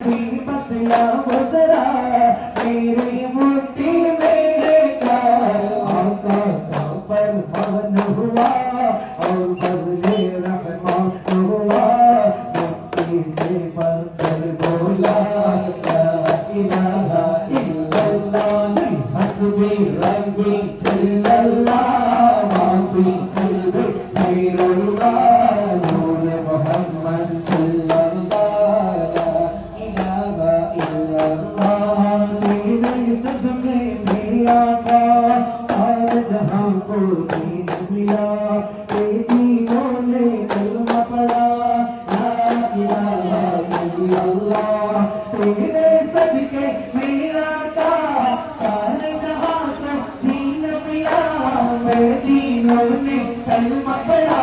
मुसीबत या गुजरा मेरी मुट्ठी में कर आका का फरमान हुआ और बदले रहमान हुआ मुट्ठी से बढ़कर बोला ला इलाहा इल्लल्लाह हस्बी रब्बी जल्लल्लाह माफी कल्बी खैरुल्लाह नूर मोहम्मद सल्लल्लाह ला इलाहा इल्लल्लाह तेरे सदके में आका आज जहां को दीन मिला दीनों ने कलमा पढ़ा ला इलाहा इल्लल्लाह तेरे सदके में आका आज जहां को दीन मिला दीनों ने कलमा पढ़ा